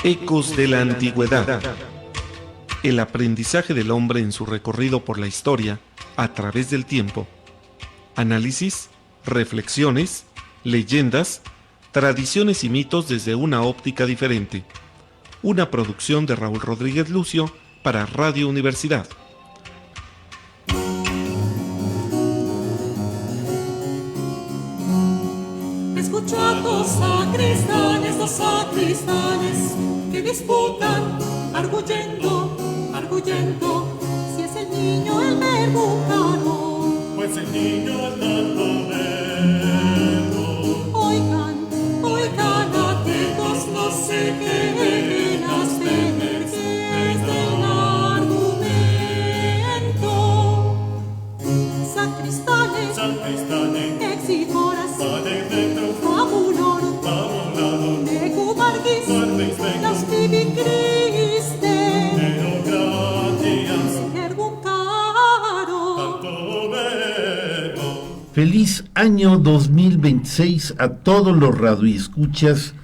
Ecos de la Antigüedad. El aprendizaje del hombre en su recorrido por la historia a través del tiempo. Análisis, reflexiones, leyendas, tradiciones y mitos desde una óptica diferente. Una producción de Raúl Rodríguez Lucio para Radio Universidad. Escuchad dos sacristanes que disputan, arguyendo, si es el niño el verbo caro, pues el niño tanto verbo. Oigan atentos, no se queden las vergüenzas del argumento. Sacristanes, exigoras, fabuloro, negubargis, las vivicriste, ergum caro. Tanto verbo. Feliz año 2026 a todos los radioescuchas.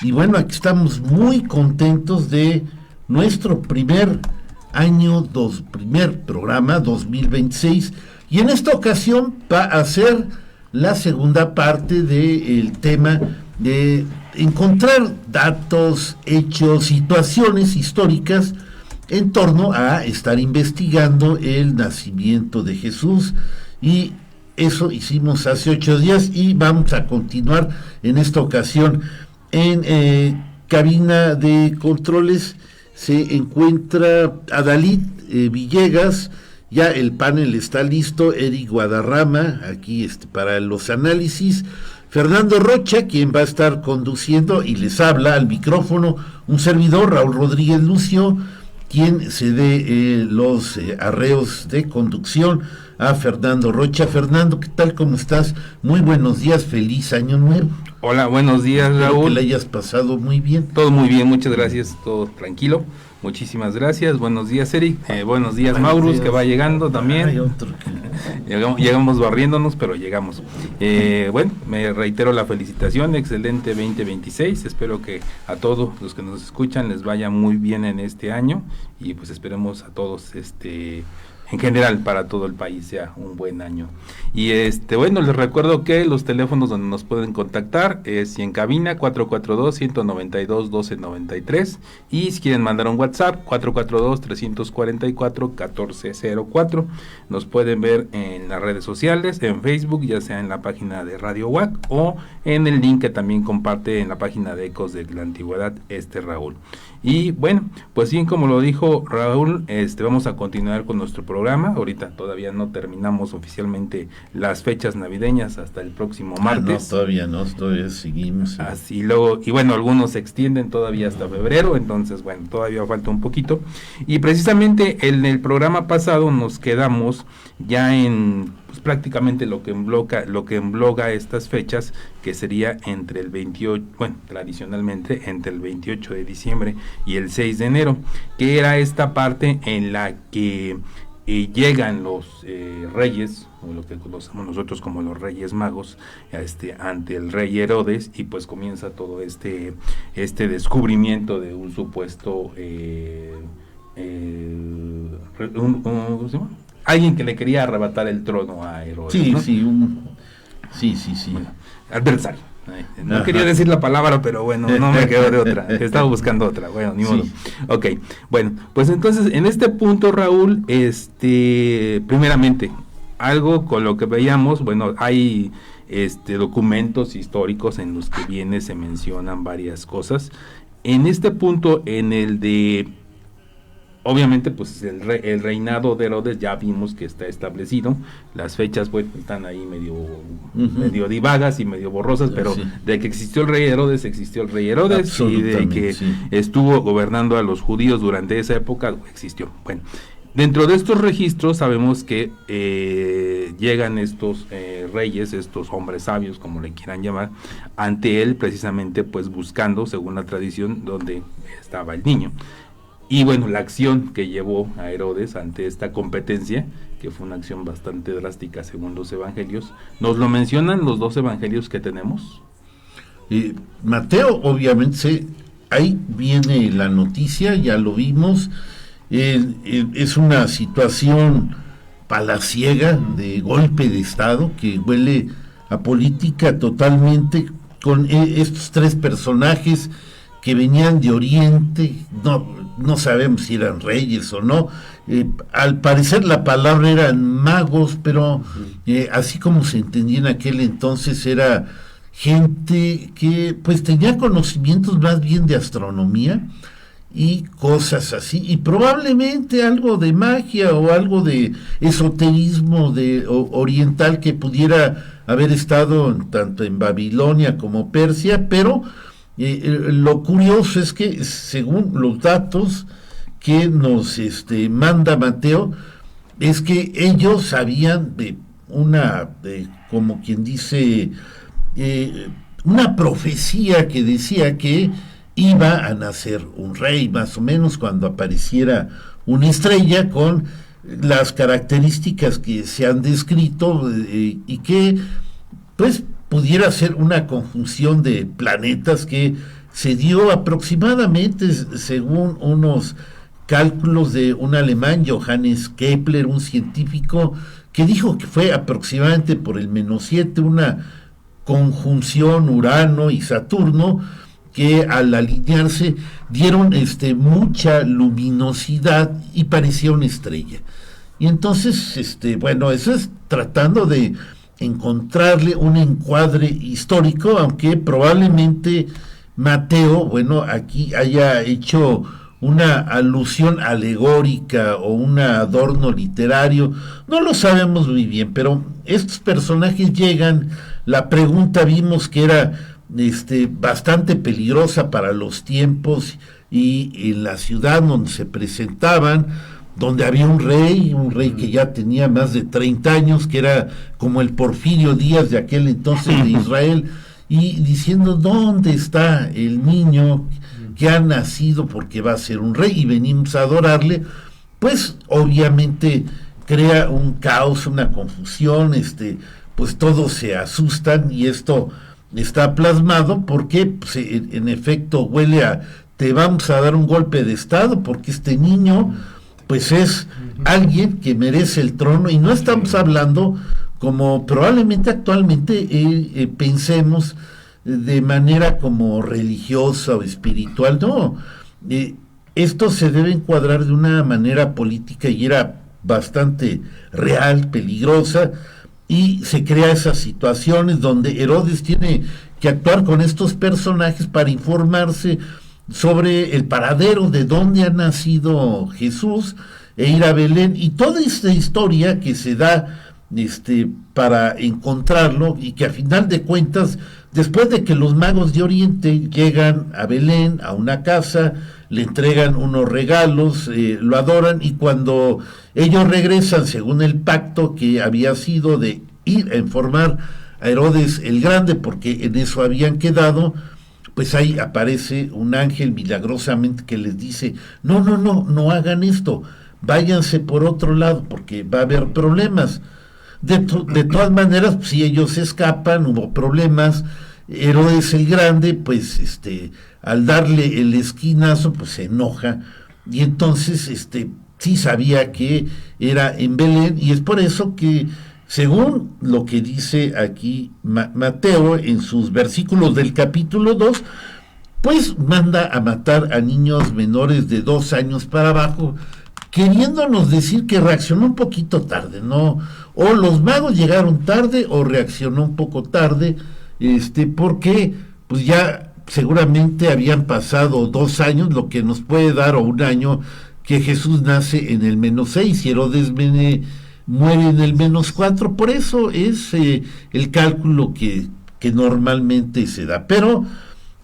Y bueno, aquí estamos muy contentos de nuestro primer programa 2026. Y en esta ocasión va a ser la segunda parte del tema de encontrar datos, hechos, situaciones históricas en torno a estar investigando el nacimiento de Jesús. Y eso hicimos hace 8 días y vamos a continuar en esta ocasión. En cabina de controles se encuentra Adalid Villegas. Ya el panel está listo. Eric Guadarrama aquí para los análisis. Fernando Rocha, quien va a estar conduciendo, y les habla al micrófono un servidor, Raúl Rodríguez Lucio, quien se dé los arreos de conducción a Fernando Rocha. Fernando, ¿qué tal? ¿Cómo estás? Muy buenos días, feliz año nuevo. Hola, buenos días, Espero Raúl. que le hayas pasado muy bien. Todo muy bien, muchas gracias, todo tranquilo. Muchísimas gracias, buenos días, Eric, buenos días, Maurus, que va llegando también. Hay otro Llegamos barriéndonos, pero llegamos. Bueno, me reitero la felicitación, excelente 2026, espero que a todos los que nos escuchan les vaya muy bien en este año y pues esperemos a todos en general para todo el país sea un buen año. Y bueno, les recuerdo que los teléfonos donde nos pueden contactar es en cabina 442-192-1293 y si quieren mandar un WhatsApp 442-344-1404. Nos pueden ver en las redes sociales, en Facebook, ya sea en la página de Radio UAC o en el link que también comparte en la página de Ecos de la Antigüedad Raúl. Y bueno, pues bien, como lo dijo Raúl, vamos a continuar con nuestro programa. Ahorita todavía no terminamos oficialmente las fechas navideñas hasta el próximo martes. No, todavía seguimos. Así luego, y bueno, algunos se extienden todavía hasta febrero, entonces bueno, todavía falta un poquito. Y precisamente en el programa pasado nos quedamos ya en pues, prácticamente lo que embloga estas fechas, que sería entre el 28, bueno, tradicionalmente entre el 28 de diciembre y el 6 de enero, que era esta parte en la que llegan los reyes, o lo que conocemos nosotros como los Reyes Magos, ante el rey Herodes, y pues comienza todo este descubrimiento de un supuesto ¿cómo se llama? Alguien que le quería arrebatar el trono a Herodes. Sí, ¿no? sí, Bueno, adversario. No quería decir la palabra, pero bueno, no me quedo de otra. Estaba buscando otra. Bueno, ni modo. Ok, bueno, pues entonces en este punto, Raúl, primeramente, algo con lo que veíamos, bueno, hay documentos históricos en los que se mencionan varias cosas. En este punto, en el de obviamente, pues el reinado de Herodes ya vimos que está establecido. Las fechas pues están ahí medio divagas y medio borrosas, pero sí, de que existió el rey Herodes, y de que estuvo gobernando a los judíos durante esa época, existió. Bueno, dentro de estos registros sabemos que llegan estos reyes, estos hombres sabios, como le quieran llamar, ante él precisamente pues buscando, según la tradición, donde estaba el niño. Y bueno, la acción que llevó a Herodes ante esta competencia, que fue una acción bastante drástica según los evangelios, ¿nos lo mencionan los dos evangelios que tenemos? Mateo obviamente ahí viene la noticia, ya lo vimos, es una situación palaciega de golpe de Estado que huele a política totalmente, con estos tres personajes que venían de Oriente, no sabemos si eran reyes o no, al parecer la palabra eran magos, pero así como se entendía en aquel entonces era gente que pues tenía conocimientos más bien de astronomía y cosas así, y probablemente algo de magia o algo de esoterismo oriental que pudiera haber estado tanto en Babilonia como Persia, pero lo curioso es que según los datos que nos manda Mateo, es que ellos sabían de como quien dice, una profecía que decía que iba a nacer un rey, más o menos cuando apareciera una estrella con las características que se han descrito, y que pues pudiera ser una conjunción de planetas que se dio aproximadamente, según unos cálculos de un alemán, Johannes Kepler, un científico, que dijo que fue aproximadamente por el -7, una conjunción Urano y Saturno, que al alinearse dieron mucha luminosidad y parecía una estrella. Y entonces, bueno, eso es tratando de encontrarle un encuadre histórico, aunque probablemente Mateo, bueno, aquí haya hecho una alusión alegórica o un adorno literario, no lo sabemos muy bien, pero estos personajes llegan, la pregunta vimos que era bastante peligrosa para los tiempos y en la ciudad donde se presentaban, donde había un rey que ya tenía más de 30 años, que era como el Porfirio Díaz de aquel entonces de Israel, y diciendo, ¿dónde está el niño que ha nacido porque va a ser un rey y venimos a adorarle? Pues obviamente crea un caos, una confusión, pues todos se asustan, y esto está plasmado porque pues, en efecto huele a te vamos a dar un golpe de Estado, porque este niño pues es alguien que merece el trono, y no estamos hablando como probablemente actualmente pensemos de manera como religiosa o espiritual, no, esto se debe encuadrar de una manera política, y era bastante real, peligrosa, y se crea esas situaciones donde Herodes tiene que actuar con estos personajes para informarse sobre el paradero de dónde ha nacido Jesús, e ir a Belén, y toda esta historia que se da para encontrarlo, y que a final de cuentas, después de que los magos de Oriente llegan a Belén, a una casa, le entregan unos regalos, lo adoran, y cuando ellos regresan, según el pacto que había sido de ir a informar a Herodes el Grande, porque en eso habían quedado, pues ahí aparece un ángel milagrosamente que les dice, no hagan esto, váyanse por otro lado, porque va a haber problemas. De todas maneras, pues, si ellos escapan, hubo problemas. Herodes el Grande, pues al darle el esquinazo, pues se enoja, y entonces sí sabía que era en Belén, y es por eso que, según lo que dice aquí Mateo en sus versículos del capítulo 2, pues manda a matar a niños menores de 2 años para abajo, queriéndonos decir que reaccionó un poquito tarde, ¿no? O los magos llegaron tarde, o reaccionó un poco tarde, porque pues ya seguramente habían pasado 2 años, lo que nos puede dar, o 1 año, que Jesús nace en el -6 y Herodes muere en el -4, por eso es el cálculo que normalmente se da. Pero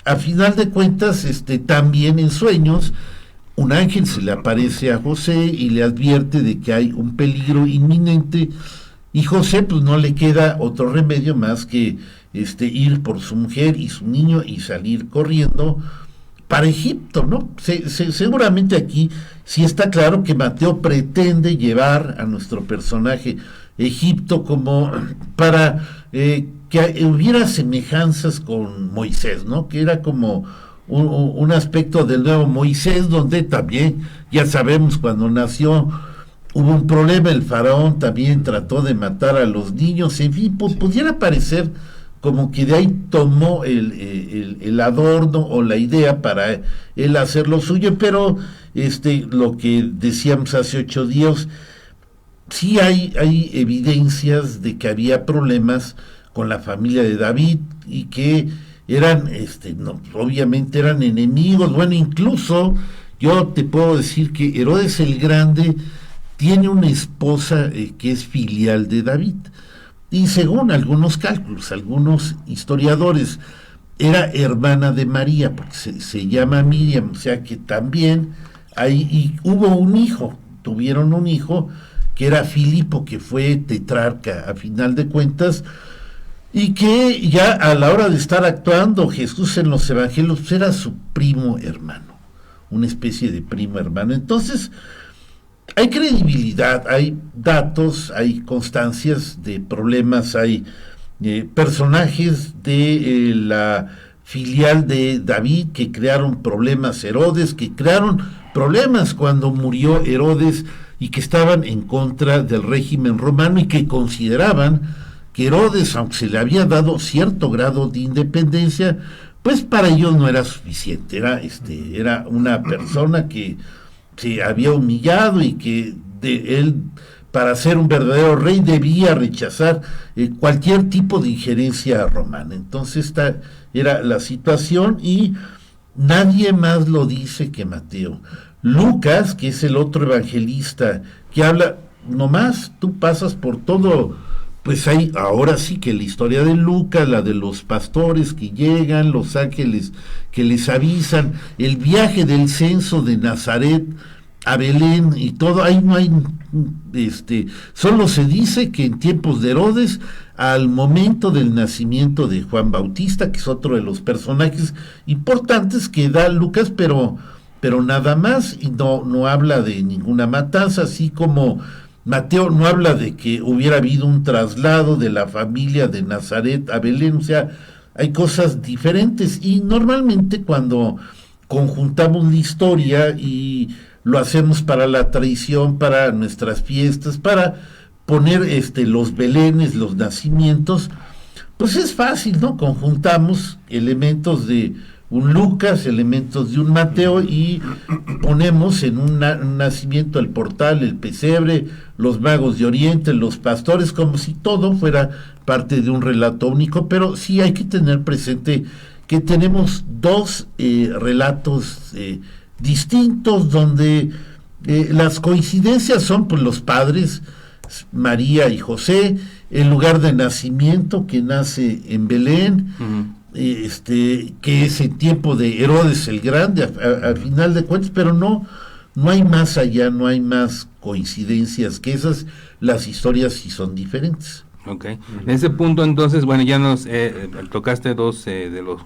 a final de cuentas, también en sueños, un ángel se le aparece a José y le advierte de que hay un peligro inminente, y José pues no le queda otro remedio más que ir por su mujer y su niño y salir corriendo para Egipto, ¿no? Seguramente aquí sí está claro que Mateo pretende llevar a nuestro personaje a Egipto como para que hubiera semejanzas con Moisés, ¿no? Que era como un aspecto del nuevo Moisés, donde también, ya sabemos, cuando nació hubo un problema, el faraón también trató de matar a los niños, en fin, pudiera parecer como que de ahí tomó el adorno o la idea para él hacer lo suyo, pero lo que decíamos hace 8 días, sí hay evidencias de que había problemas con la familia de David y que eran, obviamente eran enemigos. Bueno, incluso yo te puedo decir que Herodes el Grande tiene una esposa que es filial de David, y según algunos cálculos, algunos historiadores, era hermana de María, porque se llama Miriam, o sea que también y hubo un hijo, tuvieron un hijo, que era Filipo, que fue tetrarca a final de cuentas, y que ya a la hora de estar actuando Jesús en los evangelios era su primo hermano, una especie de primo hermano. Entonces hay credibilidad, hay datos, hay constancias de problemas, hay personajes de la filial de David que crearon problemas, Herodes, que crearon problemas cuando murió Herodes y que estaban en contra del régimen romano y que consideraban que Herodes, aunque se le había dado cierto grado de independencia, pues para ellos no era suficiente, era una persona que se había humillado y que él, para ser un verdadero rey, debía rechazar cualquier tipo de injerencia romana. Entonces esta era la situación y nadie más lo dice que Mateo. Lucas, que es el otro evangelista que habla, nomás tú pasas por todo, pues hay ahora sí que la historia de Lucas, la de los pastores que llegan, los ángeles que les avisan, el viaje del censo de Nazaret a Belén y todo, ahí no hay, solo se dice que en tiempos de Herodes, al momento del nacimiento de Juan Bautista, que es otro de los personajes importantes que da Lucas, pero nada más, y no habla de ninguna matanza, así como Mateo no habla de que hubiera habido un traslado de la familia de Nazaret a Belén. O sea, hay cosas diferentes, y normalmente cuando conjuntamos la historia y lo hacemos para la tradición, para nuestras fiestas, para poner los belenes, los nacimientos, pues es fácil, ¿no? Conjuntamos elementos de un Lucas, elementos de un Mateo, y ponemos en un nacimiento el portal, el pesebre, los magos de Oriente, los pastores, como si todo fuera parte de un relato único. Pero sí hay que tener presente que tenemos dos relatos distintos, donde las coincidencias son pues los padres, María y José, el lugar de nacimiento, que nace en Belén, que es en tiempo de Herodes el Grande, a final de cuentas, pero no hay más allá, no hay más coincidencias que esas. Las historias sí son diferentes. Ok, en ese punto entonces, bueno, ya nos tocaste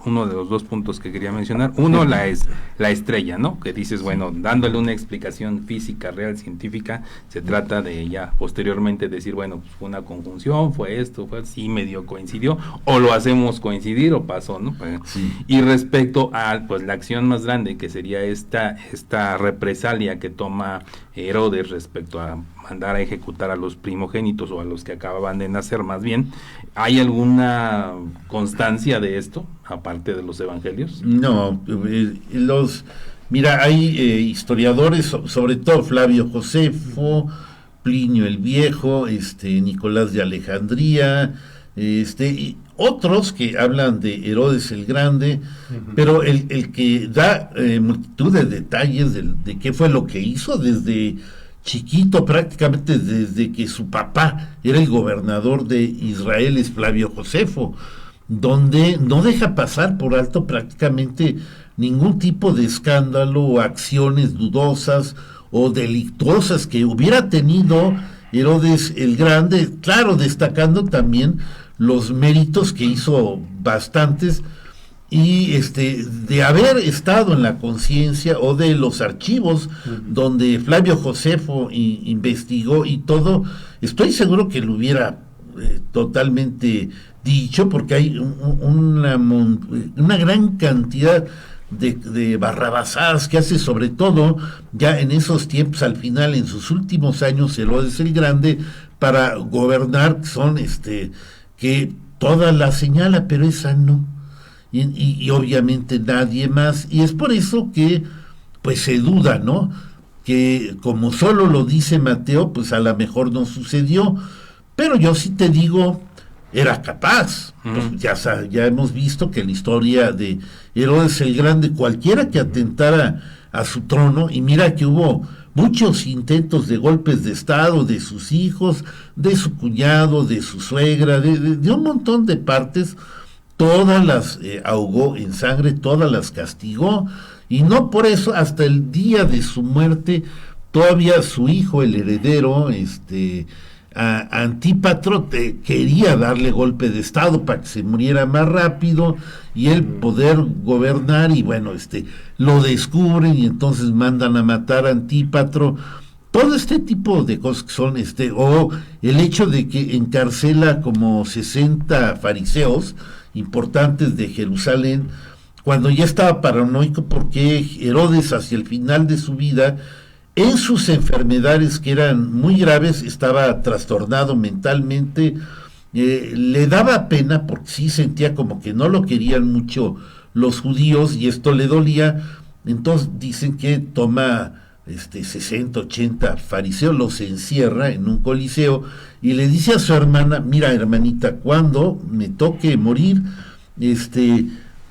uno de los dos puntos que quería mencionar. Uno, la estrella, ¿no? Que dices, bueno, dándole una explicación física, real, científica, se trata de ya posteriormente decir, bueno, pues fue una conjunción, fue esto, fue así, medio coincidió, o lo hacemos coincidir, o pasó, ¿no? Sí. Y respecto a, pues, la acción más grande, que sería esta represalia que toma Herodes respecto a mandar a ejecutar a los primogénitos, o a los que acababan de nacer más bien, ¿hay alguna constancia de esto, aparte de los evangelios? No, mira, hay historiadores, sobre todo Flavio Josefo, Plinio el Viejo, Nicolás de Alejandría, y otros que hablan de Herodes el Grande, pero el que da multitud de detalles de qué fue lo que hizo desde chiquito, prácticamente desde que su papá era el gobernador de Israel, es Flavio Josefo, donde no deja pasar por alto prácticamente ningún tipo de escándalo o acciones dudosas o delictuosas que hubiera tenido Herodes el Grande, claro, destacando también los méritos que hizo bastantes, y de haber estado en la conciencia o de los archivos donde Flavio Josefo investigó y todo, estoy seguro que lo hubiera totalmente dicho, porque hay una gran cantidad de barrabasadas que hace, sobre todo ya en esos tiempos, al final, en sus últimos años, Herodes el Grande, para gobernar, son que toda la señala, pero esa no. Y obviamente nadie más. Y es por eso que pues se duda, ¿no? Que como solo lo dice Mateo, pues a lo mejor no sucedió. Pero yo sí te digo, era capaz. Pues ya hemos visto que la historia de Herodes el Grande, cualquiera que atentara a su trono, y mira que hubo muchos intentos de golpes de estado de sus hijos, de su cuñado, de su suegra, de un montón de partes, todas las ahogó en sangre, todas las castigó, y no por eso, hasta el día de su muerte, todavía su hijo, el heredero, Antípatro, quería darle golpe de estado para que se muriera más rápido y él poder gobernar, y bueno, lo descubren y entonces mandan a matar a Antípatro. Todo este tipo de cosas que son, o el hecho de que encarcela como 60 fariseos importantes de Jerusalén, cuando ya estaba paranoico porque Herodes, hacia el final de su vida, en sus enfermedades que eran muy graves, estaba trastornado mentalmente, le daba pena porque sí sentía como que no lo querían mucho los judíos y esto le dolía. Entonces dicen que toma 60, 80 fariseos, los encierra en un coliseo y le dice a su hermana: mira, hermanita, cuando me toque morir,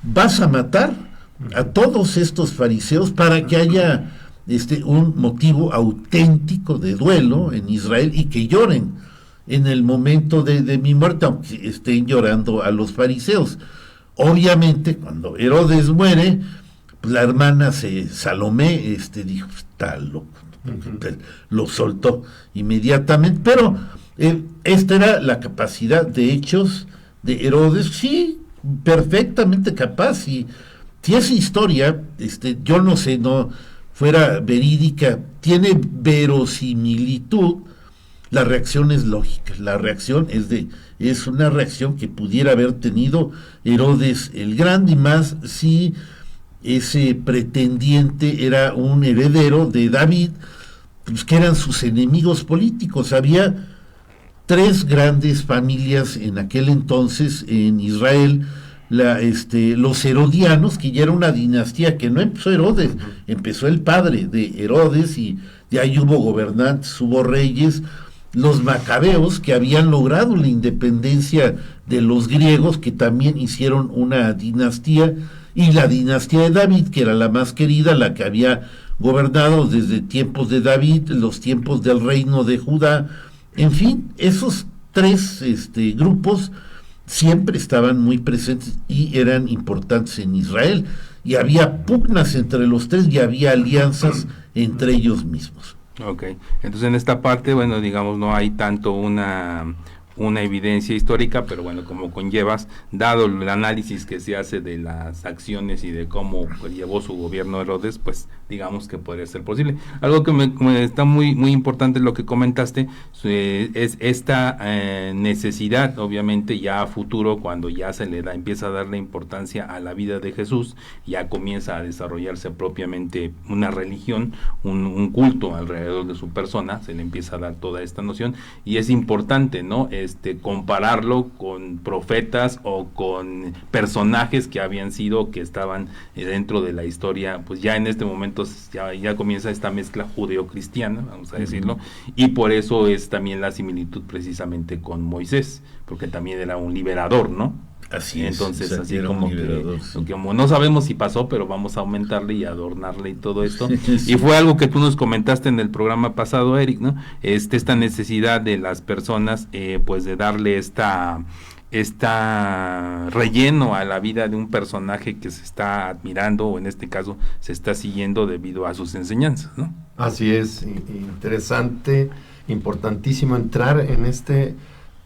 vas a matar a todos estos fariseos para que haya un motivo auténtico de duelo en Israel y que lloren en el momento de mi muerte, aunque estén llorando a los fariseos. Obviamente, cuando Herodes muere, pues la hermana Salomé dijo: está loco, lo soltó inmediatamente. Pero esta era la capacidad de hechos de Herodes, sí, perfectamente capaz. Y si esa historia, yo no sé, no fuera verídica, tiene verosimilitud, la reacción es lógica, la reacción es una reacción que pudiera haber tenido Herodes el Grande, y más si ese pretendiente era un heredero de David, pues que eran sus enemigos políticos. Había 3 grandes familias en aquel entonces en Israel: los herodianos, que ya era una dinastía que no empezó Herodes, empezó el padre de Herodes, y de ahí hubo gobernantes, hubo reyes. Los macabeos, que habían logrado la independencia de los griegos, que también hicieron una dinastía, y la dinastía de David, que era la más querida, la que había gobernado desde tiempos de David, los tiempos del reino de Judá. En fin, esos 3 grupos siempre estaban muy presentes y eran importantes en Israel, y había pugnas entre los 3 y había alianzas entre ellos mismos. Ok, entonces en esta parte, bueno, digamos, no hay tanto una evidencia histórica, pero bueno, como conllevas, dado el análisis que se hace de las acciones y de cómo pues, llevó su gobierno Herodes, pues digamos que podría ser posible. Algo que me está muy muy importante lo que comentaste, es esta necesidad, obviamente ya a futuro, cuando ya se le empieza a dar la importancia a la vida de Jesús, ya comienza a desarrollarse propiamente una religión, un culto alrededor de su persona, se le empieza a dar toda esta noción, y es importante, ¿no?, compararlo con profetas o con personajes que habían sido, que estaban dentro de la historia, pues ya en este momento ya comienza esta mezcla judeo-cristiana, vamos a decirlo, y por eso es también la similitud precisamente con Moisés, porque también era un liberador, ¿no? Así es. Entonces, así era como liberador, que, sí. como no sabemos si pasó, pero vamos a aumentarle y adornarle y todo esto. Sí. Y fue algo que tú nos comentaste en el programa pasado, Eric, ¿no? Esta necesidad de las personas, pues de darle esta relleno a la vida de un personaje que se está admirando, o en este caso se está siguiendo debido a sus enseñanzas, ¿no? Así es, interesante, importantísimo entrar en este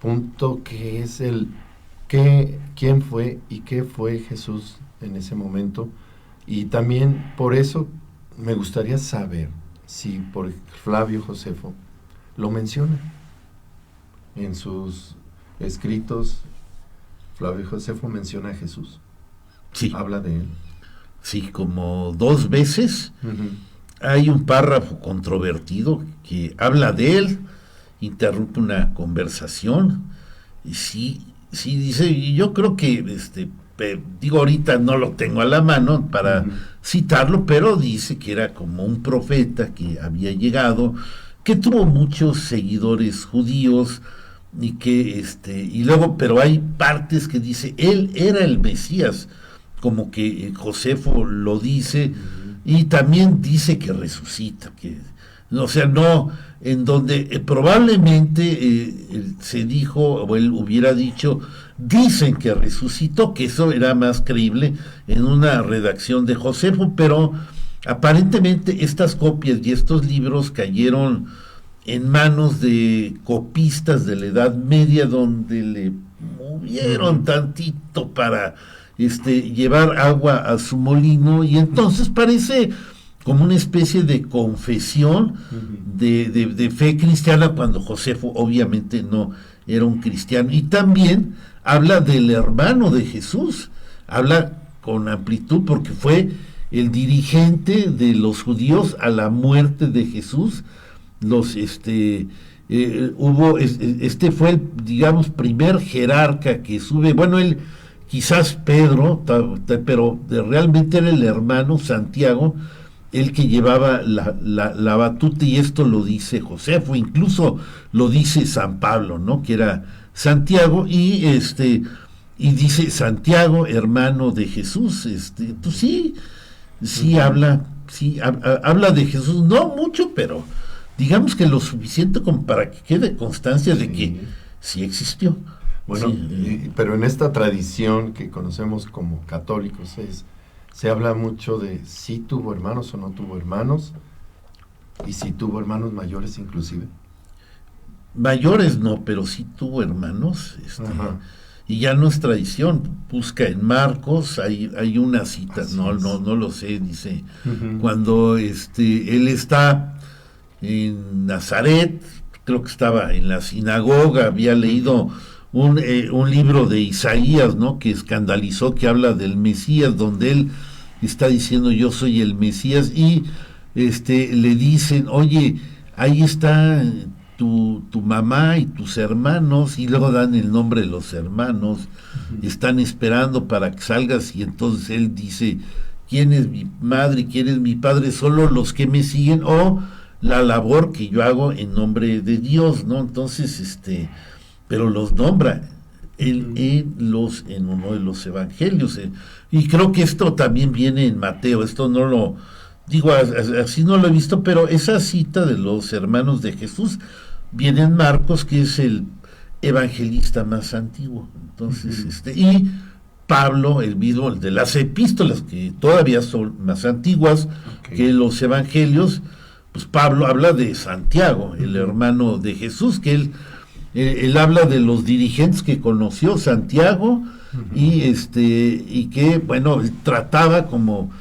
punto que es quién fue y qué fue Jesús en ese momento, y también por eso me gustaría saber si por Flavio Josefo lo menciona en sus escritos. Flavio Josefo menciona a Jesús, Sí. habla de él. sí, como 2 veces. Hay un párrafo controvertido que habla de él, interrumpe una conversación, y sí dice, y yo creo que, digo, ahorita no lo tengo a la mano para citarlo, pero dice que era como un profeta que había llegado, que tuvo muchos seguidores judíos, y que, y luego, pero hay partes que dice, él era el Mesías, como que Josefo lo dice, y también dice que resucita, que, o sea, no, en donde probablemente se dijo, o él hubiera dicho, dicen que resucitó, que eso era más creíble en una redacción de Josefo, pero aparentemente estas copias y estos libros cayeron en manos de copistas de la Edad Media, donde le movieron tantito para llevar agua a su molino, y entonces parece como una especie de confesión de fe cristiana, cuando Josefo obviamente no era un cristiano. Y también habla del hermano de Jesús, habla con amplitud, porque fue el dirigente de los judíos a la muerte de Jesús. Fue el, digamos, primer jerarca que sube, bueno, él, quizás Pedro, pero realmente era el hermano Santiago el que llevaba la batuta, y esto lo dice Josefo, incluso lo dice San Pablo, ¿no? Que era Santiago, y dice Santiago, hermano de Jesús. Pues sí habla de Jesús, no mucho, pero digamos que lo suficiente como para que quede constancia de que sí existió. Bueno, pero en esta tradición que conocemos como católicos se habla mucho de si tuvo hermanos o no tuvo hermanos, y si tuvo hermanos mayores inclusive. Mayores no, pero sí tuvo hermanos, y ya no es tradición. Busca en Marcos, hay una cita, no lo sé, dice, cuando él está en Nazaret, creo que estaba en la sinagoga, había leído un libro de Isaías, ¿no?, que escandalizó, que habla del Mesías, donde él está diciendo yo soy el Mesías, y le dicen, oye, ahí está tu mamá y tus hermanos, y luego dan el nombre de los hermanos, están esperando para que salgas, y entonces él dice, ¿quién es mi madre y quién es mi padre? Solo los que me siguen, o la labor que yo hago en nombre de Dios, ¿no? Entonces, pero los nombra en uno de los evangelios, y creo que esto también viene en Mateo. Esto no lo digo así, no lo he visto, pero esa cita de los hermanos de Jesús viene en Marcos, que es el evangelista más antiguo. Entonces, y Pablo, el mismo, el de las epístolas, que todavía son más antiguas que los evangelios, pues Pablo habla de Santiago, el hermano de Jesús, que él habla de los dirigentes que conoció Santiago, y que, bueno, él trataba, como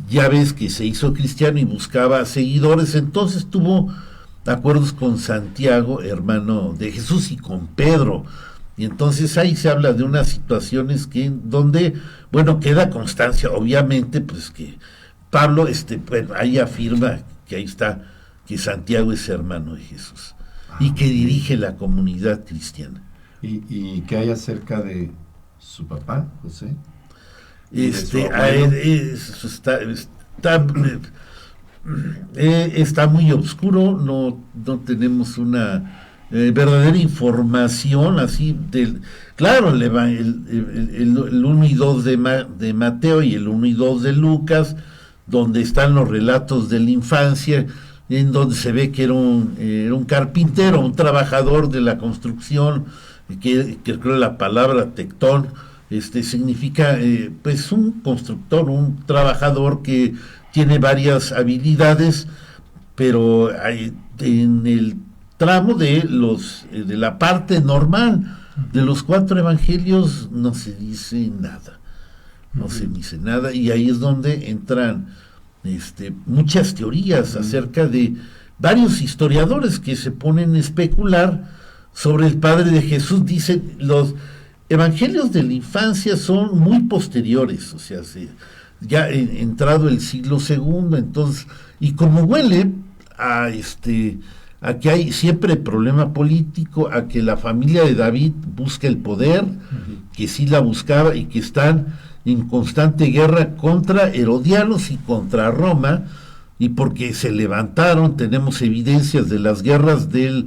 ya ves que se hizo cristiano y buscaba seguidores, entonces tuvo acuerdos con Santiago, hermano de Jesús, y con Pedro, y entonces ahí se habla de unas situaciones donde, bueno, queda constancia, obviamente, pues que Pablo, ahí afirma que ahí está, que Santiago es hermano de Jesús, y que dirige la comunidad cristiana. ¿Y qué hay acerca de su papá, José? Está muy oscuro, no tenemos una verdadera información así claro, el 1 y 2 de Mateo y el 1 y 2 de Lucas, donde están los relatos de la infancia, en donde se ve que era un carpintero, un trabajador de la construcción, que creo la palabra tectón significa pues un constructor, un trabajador que tiene varias habilidades, pero en el tramo de la parte normal de los 4 evangelios no se dice nada. No se dice nada, y ahí es donde entran muchas teorías acerca de varios historiadores que se ponen a especular sobre el padre de Jesús. Dicen, los evangelios de la infancia son muy posteriores, o sea, ya entrado el siglo segundo, entonces, y como huele a a que hay siempre problema político, a que la familia de David busca el poder, que sí la buscaba y que están en constante guerra contra Herodianos y contra Roma, y porque se levantaron, tenemos evidencias de las guerras del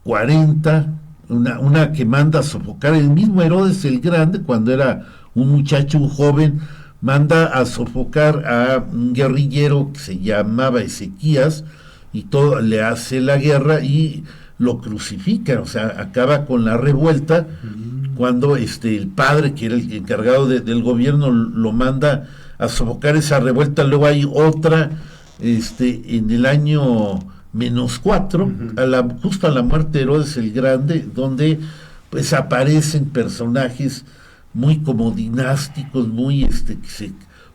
40, una que manda a sofocar el mismo Herodes el Grande, cuando era un muchacho, un joven, manda a sofocar a un guerrillero que se llamaba Ezequías, y todo le hace la guerra y lo crucifica, o sea, acaba con la revuelta, cuando el padre, que era el encargado del gobierno, lo manda a sofocar esa revuelta. Luego hay otra en el año -4, justo a la muerte de Herodes el Grande, donde pues aparecen personajes muy como dinásticos, muy que se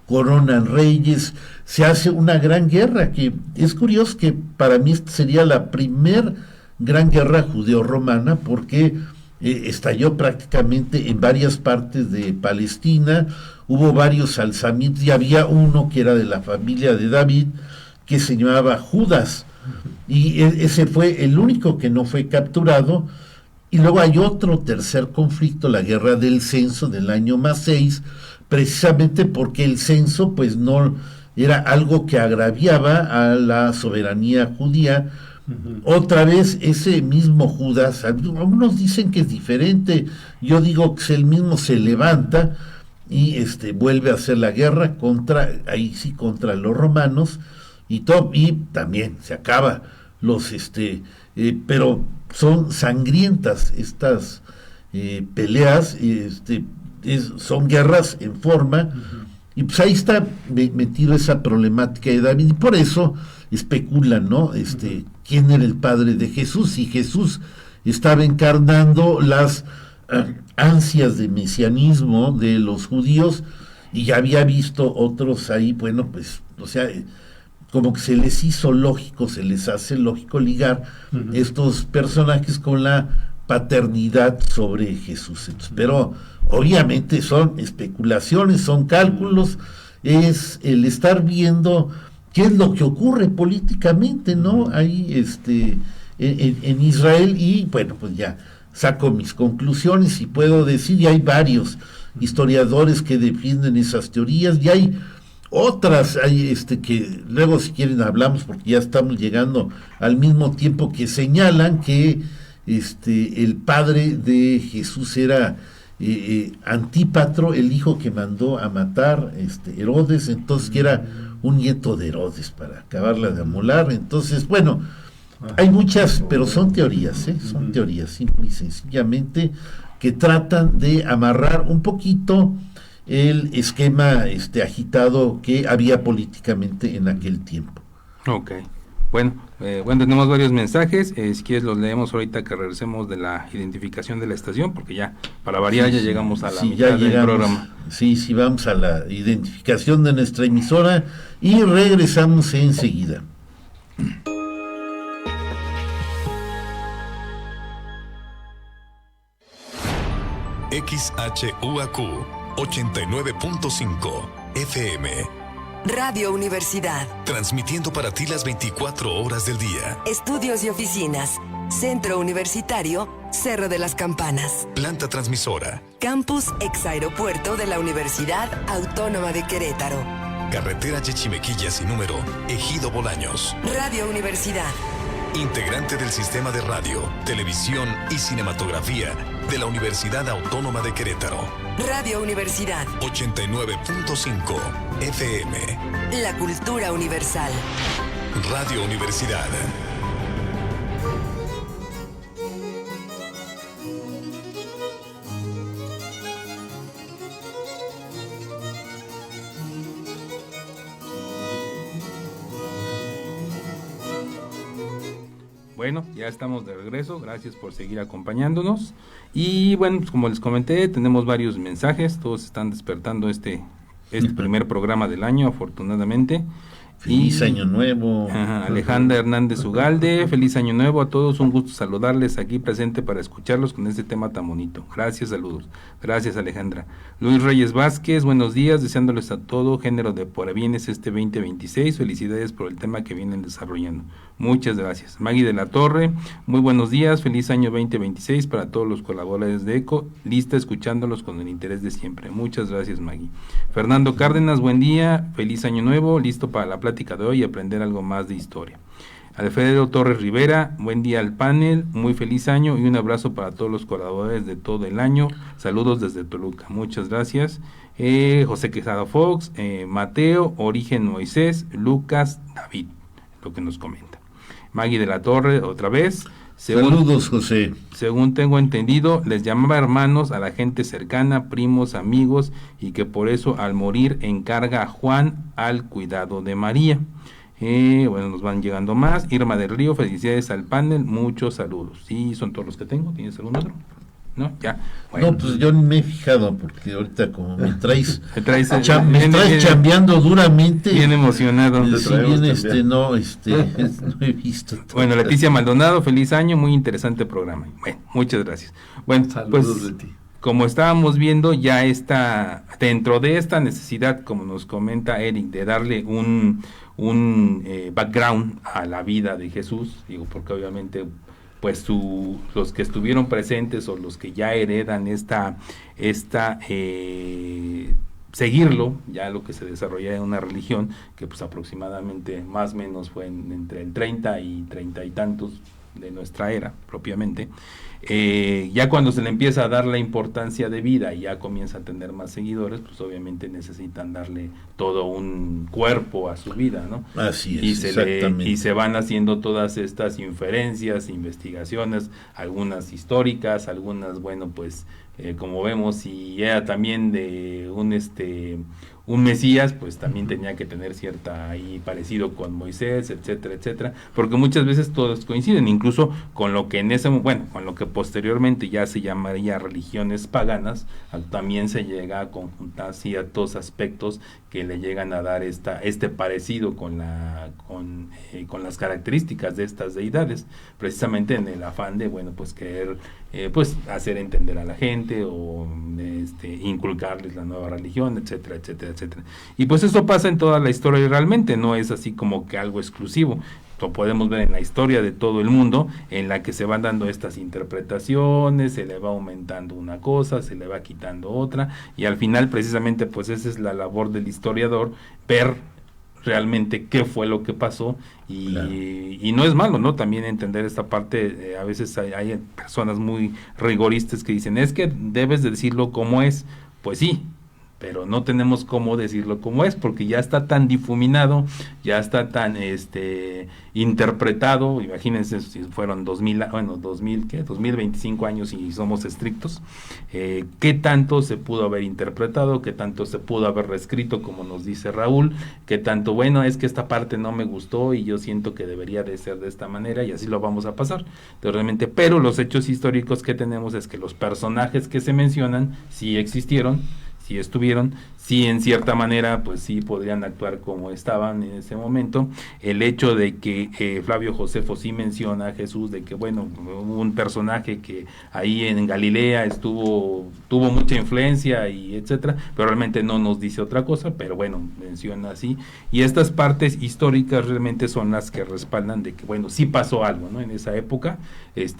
coronan reyes, se hace una gran guerra, que es curioso que para mí sería la primer gran guerra judeo-romana, porque estalló prácticamente en varias partes de Palestina, hubo varios alzamientos, y había uno que era de la familia de David, que se llamaba Judas, y ese fue el único que no fue capturado. Y luego hay otro tercer conflicto, la guerra del censo del año +6, precisamente porque el censo pues no era algo que agraviaba a la soberanía judía. Otra vez ese mismo Judas, algunos dicen que es diferente, yo digo que es el mismo, se levanta y vuelve a hacer la guerra contra los romanos, y también se acaba pero son sangrientas estas peleas, son guerras en forma, y pues ahí está metido esa problemática de David, y por eso especulan, ¿no? ¿Quién era el padre de Jesús? Y Jesús estaba encarnando las ansias de mesianismo de los judíos, y ya había visto otros ahí, bueno, pues, o sea, como que se les hizo lógico, se les hace lógico ligar estos personajes con la paternidad sobre Jesús. Entonces, pero obviamente son especulaciones, son cálculos, es el estar viendo qué es lo que ocurre políticamente, ¿no? Ahí en Israel, y bueno, pues ya saco mis conclusiones y puedo decir, y hay varios historiadores que defienden esas teorías, y hay otras, hay que luego si quieren hablamos, porque ya estamos llegando al mismo tiempo, que señalan que el padre de Jesús era Antípatro, el hijo que mandó a matar Herodes, entonces que era un nieto de Herodes, para acabarla de amolar. Entonces, bueno, hay muchas, pero son teorías, son teorías, simple y sencillamente, que tratan de amarrar un poquito el esquema agitado que había políticamente en aquel tiempo. Ok, bueno, tenemos varios mensajes, si quieres los leemos ahorita que regresemos de la identificación de la estación, porque ya, para variar, ya llegamos a la mitad del programa. Sí, vamos a la identificación de nuestra emisora y regresamos enseguida. XHUAQ 89.5 FM. Radio Universidad. Transmitiendo para ti las 24 horas del día. Estudios y oficinas. Centro Universitario Cerro de las Campanas. Planta transmisora. Campus Exaeropuerto de la Universidad Autónoma de Querétaro. Carretera Yechimequilla sin número, Ejido Bolaños. Radio Universidad. Integrante del Sistema de Radio, Televisión y Cinematografía de la Universidad Autónoma de Querétaro. Radio Universidad. 89.5 FM. La cultura universal. Radio Universidad. Bueno, ya estamos de regreso, gracias por seguir acompañándonos. Y bueno, pues como les comenté, tenemos varios mensajes, todos están despertando este primer programa del año, afortunadamente. Feliz año nuevo. Alejandra Hernández Ugalde, feliz año nuevo a todos, un gusto saludarles aquí presente para escucharlos con este tema tan bonito. Gracias, saludos. Gracias, Alejandra. Luis Reyes Vázquez, buenos días, deseándoles a todo género de parabienes este 2026, felicidades por el tema que vienen desarrollando. Muchas gracias. Maggie de la Torre, muy buenos días, feliz año 2026 para todos los colaboradores de ECO, lista escuchándolos con el interés de siempre. Muchas gracias, Maggie. Fernando Cárdenas, buen día, feliz año nuevo, listo para la plática de hoy y aprender algo más de historia. Alfredo Torres Rivera, buen día al panel, muy feliz año y un abrazo para todos los colaboradores de todo el año. Saludos desde Toluca, muchas gracias. José Quesada Fox, Mateo, Origen Moisés, Lucas, David, lo que nos comenta. Maggie de la Torre, otra vez. Saludos, José. Según tengo entendido, les llamaba hermanos a la gente cercana, primos, amigos, y que por eso al morir encarga a Juan al cuidado de María. Bueno, nos van llegando más. Irma del Río, felicidades al panel, muchos saludos. Sí, son todos los que tengo. ¿Tienes algún otro? ¿No? Ya. Bueno. No, pues yo ni me he fijado, porque ahorita como me traes me traes chambeando duramente. Bien emocionado. Sí, bien, no he visto todo. Bueno, Leticia Maldonado, feliz año, muy interesante programa. Bueno, muchas gracias. Bueno, saludos, pues Leti. Como estábamos viendo, ya está dentro de esta necesidad, como nos comenta Eric, de darle un background a la vida de Jesús, digo, porque obviamente pues los que estuvieron presentes o los que ya heredan seguirlo, ya lo que se desarrolla en una religión, que pues aproximadamente más o menos fue entre el 30 y 30 y tantos de nuestra era propiamente, ya cuando se le empieza a dar la importancia de vida y ya comienza a tener más seguidores, pues obviamente necesitan darle todo un cuerpo a su vida, ¿no? Así es, y se van haciendo todas estas inferencias, investigaciones, algunas históricas, algunas, bueno, pues como vemos, y era también de un Mesías, pues también tenía que tener cierta ahí parecido con Moisés, etcétera, etcétera, porque muchas veces todos coinciden, incluso con lo que con lo que posteriormente ya se llamaría religiones paganas, también se llega a conjuntar ciertos aspectos que le llegan a dar este parecido con las características de estas deidades, precisamente en el afán de, bueno, pues querer pues hacer entender a la gente o inculcarles la nueva religión, etcétera, etcétera, etcétera. Y pues eso pasa en toda la historia y realmente no es así como que algo exclusivo. Lo podemos ver en la historia de todo el mundo, en la que se van dando estas interpretaciones, se le va aumentando una cosa, se le va quitando otra, y al final precisamente pues esa es la labor del historiador, ver realmente qué fue lo que pasó y, claro. Y no es malo, ¿no? También entender esta parte, a veces hay personas muy rigoristas que dicen, es que debes de decirlo como es, pues sí, pero no tenemos cómo decirlo como es, porque ya está tan difuminado, ya está tan interpretado. Imagínense si fueron 2025 años y somos estrictos, qué tanto se pudo haber interpretado, qué tanto se pudo haber reescrito, como nos dice Raúl, qué tanto, bueno, es que esta parte no me gustó y yo siento que debería de ser de esta manera, y así lo vamos a pasar. Entonces, realmente, pero los hechos históricos que tenemos es que los personajes que se mencionan sí existieron, sí estuvieron, sí en cierta manera pues sí podrían actuar como estaban en ese momento. El hecho de que Flavio Josefo sí menciona a Jesús, de que bueno, un personaje que ahí en Galilea tuvo mucha influencia y etcétera, pero realmente no nos dice otra cosa, pero bueno, menciona así, y estas partes históricas realmente son las que respaldan de que bueno, sí pasó algo, ¿no? En esa época,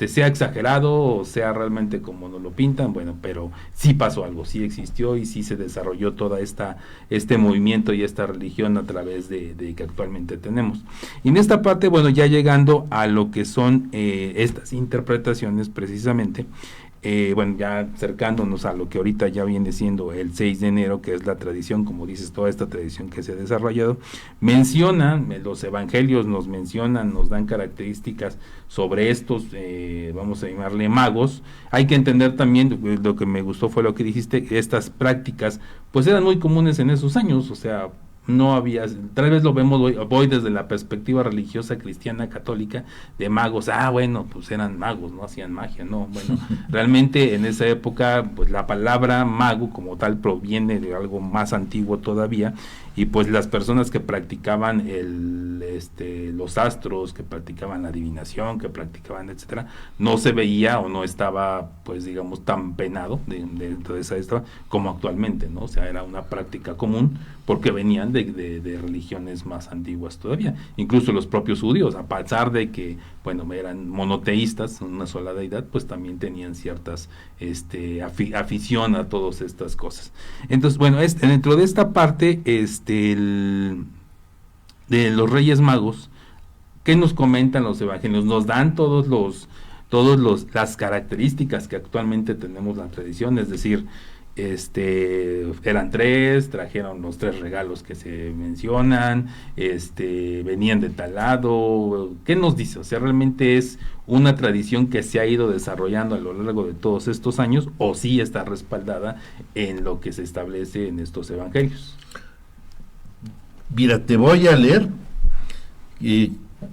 sea exagerado o sea realmente como nos lo pintan, bueno, pero sí pasó algo, sí existió y sí se desarrolló toda este movimiento y esta religión a través de que actualmente tenemos. Y en esta parte, bueno, ya llegando a lo que son estas interpretaciones precisamente, bueno, ya acercándonos a lo que ahorita ya viene siendo el 6 de enero, que es la tradición, como dices, toda esta tradición que se ha desarrollado, mencionan, los evangelios nos mencionan, nos dan características sobre estos, vamos a llamarle magos. Hay que entender también, lo que me gustó fue lo que dijiste, estas prácticas, pues eran muy comunes en esos años, o sea, no había, tal vez lo vemos voy desde la perspectiva religiosa cristiana católica de magos, bueno, pues eran magos, no hacían magia, no, bueno, realmente en esa época pues la palabra mago como tal proviene de algo más antiguo todavía, y pues las personas que practicaban los astros, que practicaban la adivinación, que practicaban etcétera, no se veía o no estaba pues digamos tan penado dentro de esa como actualmente, ¿no? O sea, era una práctica común porque venían de religiones más antiguas todavía, incluso los propios judíos, a pesar de que bueno, eran monoteístas, una sola deidad, pues también tenían ciertas afición a todas estas cosas. Entonces, bueno, dentro de esta parte de los Reyes Magos, ¿qué nos comentan los evangelios? Nos dan las características que actualmente tenemos la tradición, es decir, eran 3, trajeron los 3 regalos que se mencionan, venían de tal lado. ¿Qué nos dice? O sea, ¿realmente es una tradición que se ha ido desarrollando a lo largo de todos estos años, o sí está respaldada en lo que se establece en estos evangelios? Mira, te voy a leer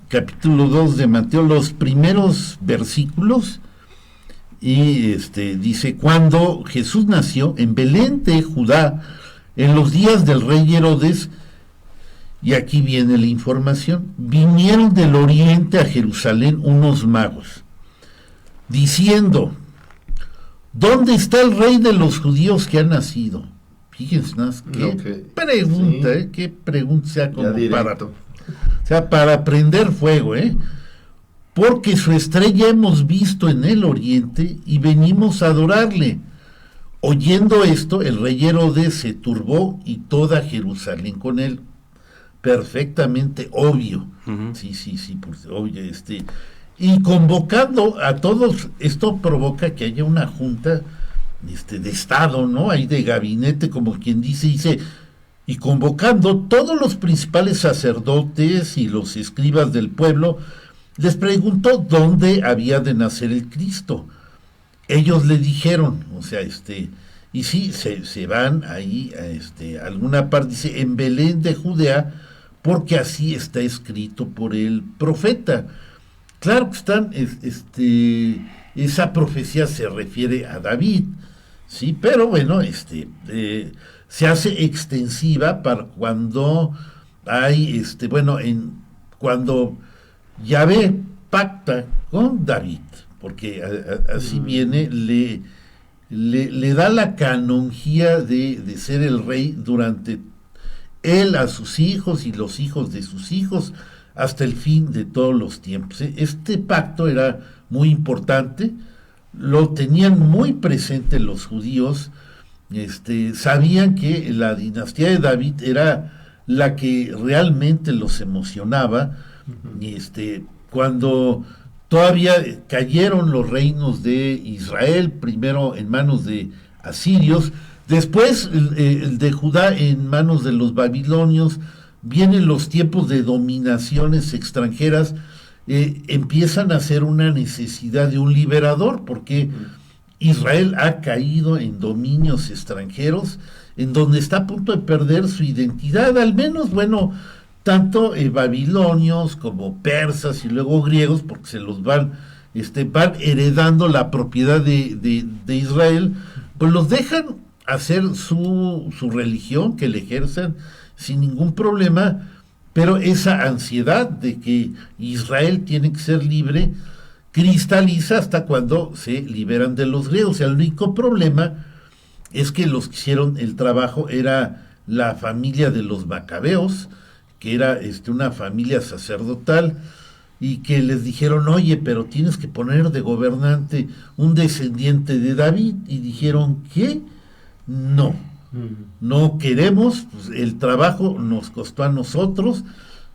capítulo 2 de Mateo, los primeros versículos. Y dice: cuando Jesús nació en Belén de Judá, en los días del rey Herodes, y aquí viene la información, vinieron del oriente a Jerusalén unos magos, diciendo: ¿dónde está el rey de los judíos que ha nacido? Fíjense, qué pregunta, sí. Qué pregunta, sea como para prender fuego, porque su estrella hemos visto en el oriente y venimos a adorarle. Oyendo esto, el rey Herodes se turbó y toda Jerusalén con él. Perfectamente obvio. Uh-huh. Sí, pues, obvio, y convocando a todos, esto provoca que haya una junta de Estado, ¿no? Ahí de gabinete, como quien dice, y convocando todos los principales sacerdotes y los escribas del pueblo, les preguntó dónde había de nacer el Cristo. Ellos le dijeron, y sí, se van ahí a alguna parte, dice, en Belén de Judea, porque así está escrito por el profeta. Claro que están, esa profecía se refiere a David, sí, pero bueno, se hace extensiva para cuando hay, cuando Yahvé pacta con David, porque así viene, le da la canonjía de ser el rey durante él a sus hijos y los hijos de sus hijos hasta el fin de todos los tiempos. Este pacto era muy importante, lo tenían muy presente los judíos, sabían que la dinastía de David era la que realmente los emocionaba. Y cuando todavía cayeron los reinos de Israel, primero en manos de asirios, después el de Judá en manos de los babilonios, vienen los tiempos de dominaciones extranjeras, empiezan a ser una necesidad de un liberador, porque Israel ha caído en dominios extranjeros, en donde está a punto de perder su identidad, al menos, tanto babilonios como persas y luego griegos, porque se los van heredando la propiedad de Israel, pues los dejan hacer su religión, que le ejerzan sin ningún problema, pero esa ansiedad de que Israel tiene que ser libre cristaliza hasta cuando se liberan de los griegos. El único problema es que los que hicieron el trabajo era la familia de los macabeos, que era una familia sacerdotal, y que les dijeron: oye, pero tienes que poner de gobernante un descendiente de David, y dijeron: ¿qué? No queremos, pues el trabajo nos costó a nosotros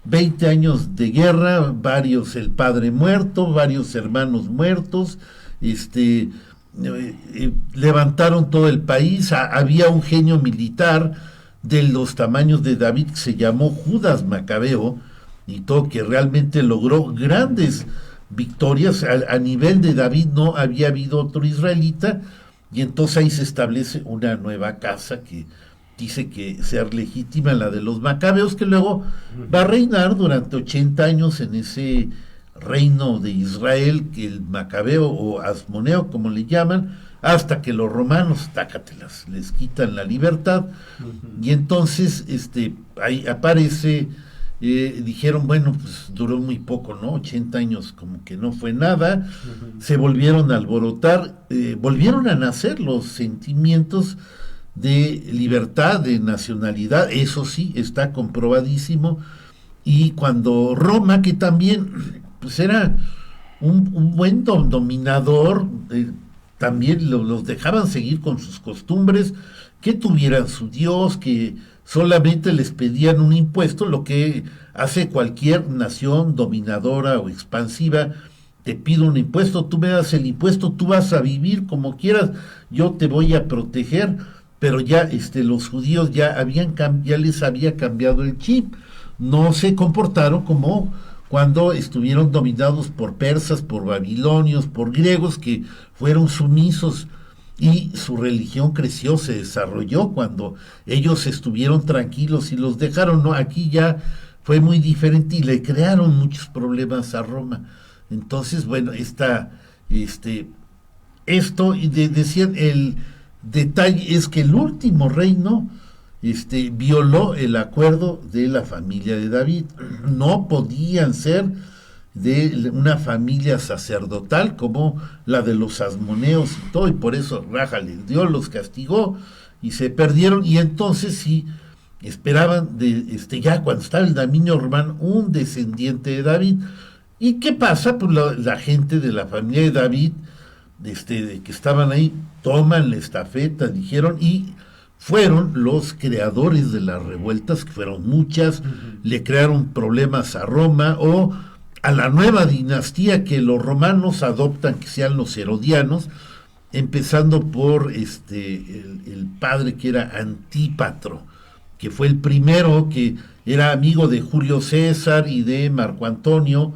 20 años de guerra, el padre muerto, varios hermanos muertos, levantaron todo el país, había un genio militar de los tamaños de David que se llamó Judas Macabeo, y todo, que realmente logró grandes victorias. A nivel de David no había habido otro israelita, y entonces ahí se establece una nueva casa que dice que ser legítima la de los macabeos, que luego va a reinar durante 80 años en ese reino de Israel, que el macabeo o asmoneo, como le llaman, hasta que los romanos, tácatelas, les quitan la libertad, y entonces ahí aparece, dijeron, bueno, pues duró muy poco, ¿no? 80 años como que no fue nada, se volvieron a alborotar, volvieron a nacer los sentimientos de libertad, de nacionalidad, eso sí, está comprobadísimo, y cuando Roma, que también pues era un buen dominador, también los dejaban seguir con sus costumbres, que tuvieran su dios, que solamente les pedían un impuesto, lo que hace cualquier nación dominadora o expansiva. Te pido un impuesto, tú me das el impuesto, tú vas a vivir como quieras, yo te voy a proteger, pero ya los judíos ya les había cambiado el chip, no se comportaron como cuando estuvieron dominados por persas, por babilonios, por griegos, que fueron sumisos, y su religión creció, se desarrolló cuando ellos estuvieron tranquilos y los dejaron. No, aquí ya fue muy diferente y le crearon muchos problemas a Roma. Entonces, bueno, decían, el detalle es que el último reino violó el acuerdo de la familia de David. No podían ser de una familia sacerdotal como la de los asmoneos y todo, y por eso Raja les dio, los castigó y se perdieron. Y entonces sí esperaban ya cuando estaba el dominio romano un descendiente de David. ¿Y qué pasa? Pues la gente de la familia de David, de que estaban ahí, toman la estafeta, dijeron, y fueron los creadores de las revueltas, que fueron muchas, le crearon problemas a Roma o a la nueva dinastía que los romanos adoptan, que sean los herodianos, empezando por el padre que era Antípatro, que fue el primero, que era amigo de Julio César y de Marco Antonio,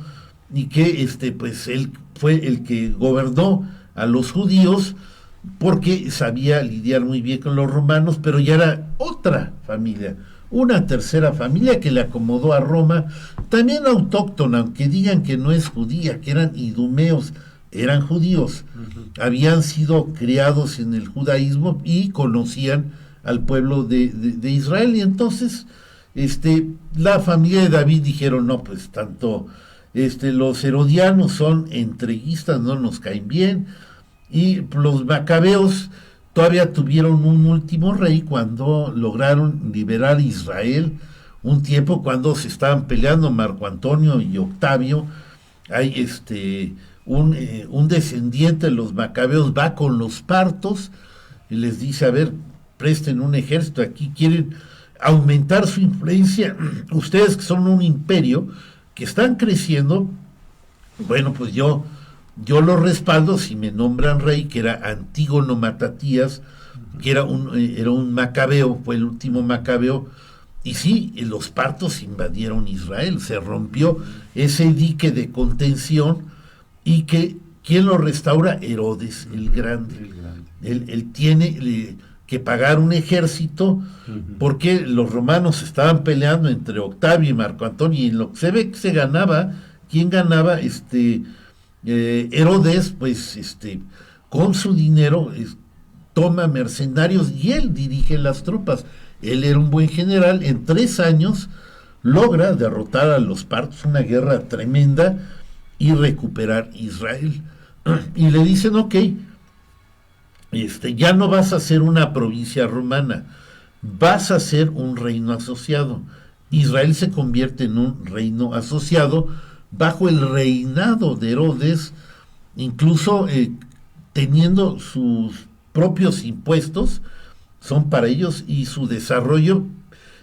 y que pues él fue el que gobernó a los judíos, porque sabía lidiar muy bien con los romanos, pero ya era otra familia, una tercera familia que le acomodó a Roma, también autóctona, aunque digan que no es judía, que eran idumeos, eran judíos, habían sido criados en el judaísmo y conocían al pueblo de Israel. Y entonces la familia de David dijeron, no, pues tanto los herodianos son entreguistas, no nos caen bien, y los macabeos todavía tuvieron un último rey cuando lograron liberar a Israel, un tiempo cuando se estaban peleando Marco Antonio y Octavio. Hay un descendiente de los macabeos va con los partos y les dice, a ver, presten un ejército, aquí quieren aumentar su influencia, ustedes que son un imperio, que están creciendo, bueno, pues yo lo respaldo si me nombran rey, que era Antígono Matatías, que era un macabeo, fue el último macabeo, y sí, los partos invadieron Israel, se rompió ese dique de contención, y ¿quién lo restaura? Herodes el Grande. Él tiene que pagar un ejército, porque los romanos estaban peleando entre Octavio y Marco Antonio, y en lo que se ve que se ganaba, ¿quién ganaba? Herodes, pues con su dinero toma mercenarios y él dirige las tropas. Él era un buen general, en 3 años logra derrotar a los partos, una guerra tremenda, y recuperar Israel. Y le dicen, ok, ya no vas a ser una provincia romana, vas a ser un reino asociado. Israel se convierte en un reino asociado bajo el reinado de Herodes, incluso teniendo sus propios impuestos, son para ellos, y su desarrollo,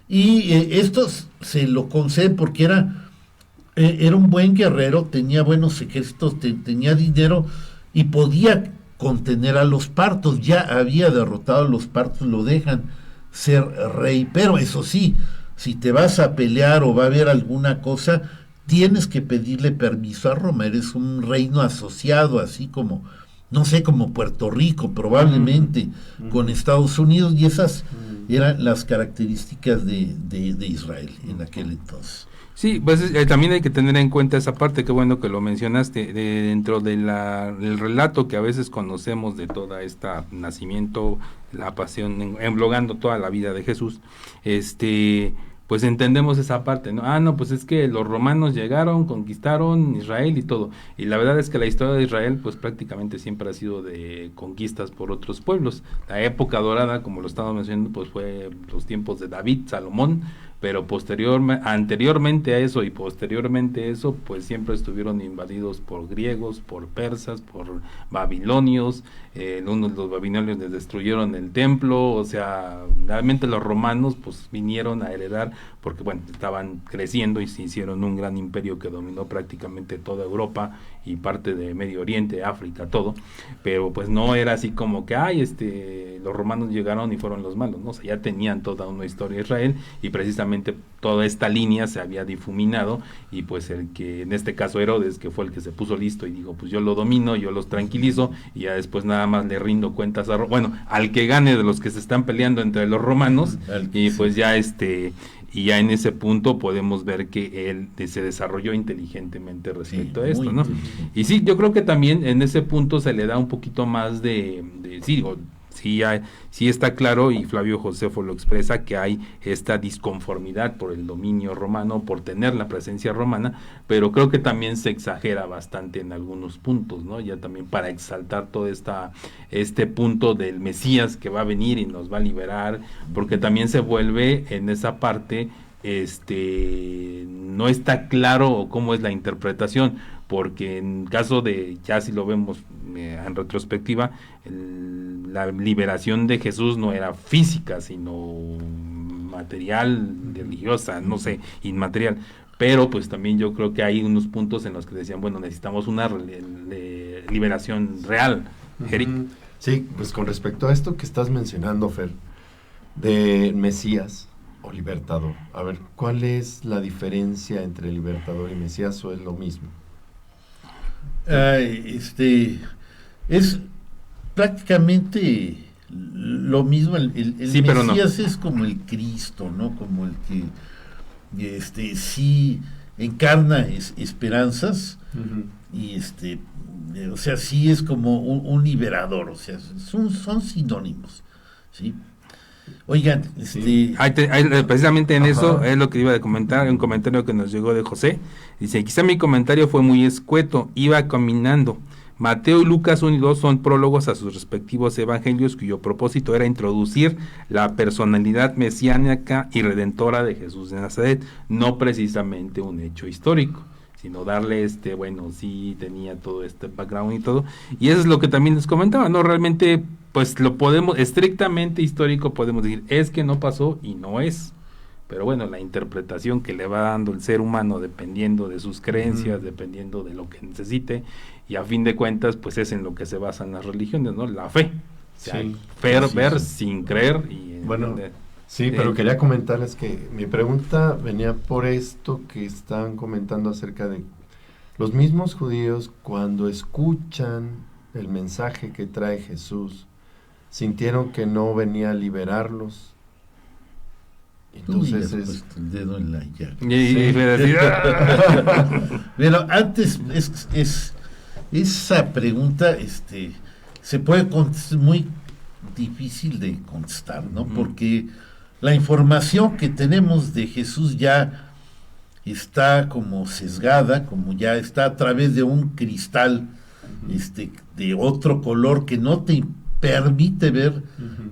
y estos se lo conceden porque era un buen guerrero, tenía buenos ejércitos, tenía dinero y podía contener a los partos, ya había derrotado a los partos, lo dejan ser rey. Pero eso sí, si te vas a pelear o va a haber alguna cosa, tienes que pedirle permiso a Roma, eres un reino asociado, así como no sé, como Puerto Rico, probablemente, con Estados Unidos, y esas eran las características de Israel en aquel entonces. Sí, pues también hay que tener en cuenta esa parte, qué bueno que lo mencionaste, dentro del relato que a veces conocemos de toda esta nacimiento, la pasión, englobando toda la vida de Jesús, pues entendemos esa parte, ¿no? No, pues es que los romanos llegaron, conquistaron Israel y todo, y la verdad es que la historia de Israel pues prácticamente siempre ha sido de conquistas por otros pueblos. La época dorada, como lo estaba mencionando, pues fue los tiempos de David, Salomón, pero anteriormente a eso y posteriormente a eso, pues siempre estuvieron invadidos por griegos, por persas, por babilonios. Los babilonios les destruyeron el templo, o sea, realmente los romanos pues vinieron a heredar, porque bueno, estaban creciendo y se hicieron un gran imperio que dominó prácticamente toda Europa y parte de Medio Oriente, África, todo, pero pues no era así como que los romanos llegaron y fueron los malos, ¿no? O sea, ya tenían toda una historia de Israel, y precisamente toda esta línea se había difuminado, y pues el que, en este caso Herodes, que fue el que se puso listo y dijo, pues yo lo domino, yo los tranquilizo, y ya después nada más le rindo cuentas al que gane de los que se están peleando entre los romanos, y pues ya y ya en ese punto podemos ver que él se desarrolló inteligentemente respecto a esto, ¿no? Y sí, yo creo que también en ese punto se le da un poquito más sí está claro, y Flavio Josefo lo expresa, que hay esta disconformidad por el dominio romano, por tener la presencia romana, pero creo que también se exagera bastante en algunos puntos, ¿no? Ya también para exaltar todo este punto del Mesías que va a venir y nos va a liberar, porque también se vuelve en esa parte, no está claro cómo es la interpretación, porque en caso de, ya si lo vemos en retrospectiva, la liberación de Jesús no era física, sino material, religiosa, no sé, inmaterial. Pero pues también yo creo que hay unos puntos en los que decían, bueno, necesitamos una liberación real. Eric. Sí, pues con respecto a esto que estás mencionando, Fer, de Mesías o libertador, a ver, ¿cuál es la diferencia entre libertador y Mesías, o es lo mismo? Es prácticamente lo mismo. El sí, Mesías es como el Cristo, ¿no? Como el que sí encarna esperanzas, y o sea, sí es como un liberador, o sea, son sinónimos, ¿sí? Oigan, precisamente en eso es lo que iba a comentar, un comentario que nos llegó de José. Dice, quizá mi comentario fue muy escueto, iba caminando. Mateo y Lucas 1 y 2 son prólogos a sus respectivos evangelios, cuyo propósito era introducir la personalidad mesiánica y redentora de Jesús de Nazaret, no precisamente un hecho histórico, sino darle sí tenía todo este background y todo, y eso es lo que también les comentaba, ¿no? Realmente, pues lo podemos, estrictamente histórico podemos decir, es que no pasó y no es, pero bueno, la interpretación que le va dando el ser humano dependiendo de sus creencias, dependiendo de lo que necesite, y a fin de cuentas, pues es en lo que se basan las religiones, ¿no? La fe, o sea, ver sin creer y entender. Sí, pero quería comentarles que mi pregunta venía por esto que están comentando acerca de los mismos judíos, cuando escuchan el mensaje que trae Jesús, sintieron que no venía a liberarlos. Entonces es el dedo en la llaga. Pero antes es esa pregunta se puede es muy difícil de contestar, ¿no? Porque la información que tenemos de Jesús ya está como sesgada, como ya está a través de un cristal de otro color que no te permite ver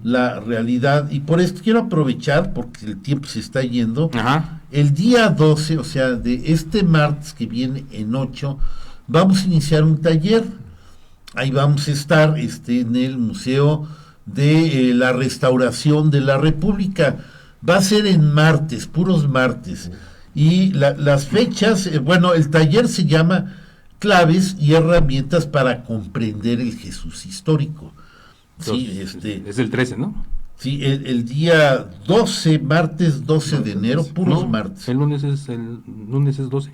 la realidad. Y por esto quiero aprovechar, porque el tiempo se está yendo, el día 12, o sea, de este martes que viene en 8, vamos a iniciar un taller. Ahí vamos a estar en el Museo de la Restauración de la República. Va a ser en martes, puros martes. Y las fechas, el taller se llama Claves y Herramientas para comprender el Jesús histórico. Sí, es el 13, ¿no? Sí, el día 12, martes 12 de enero, puros martes. El lunes es 12.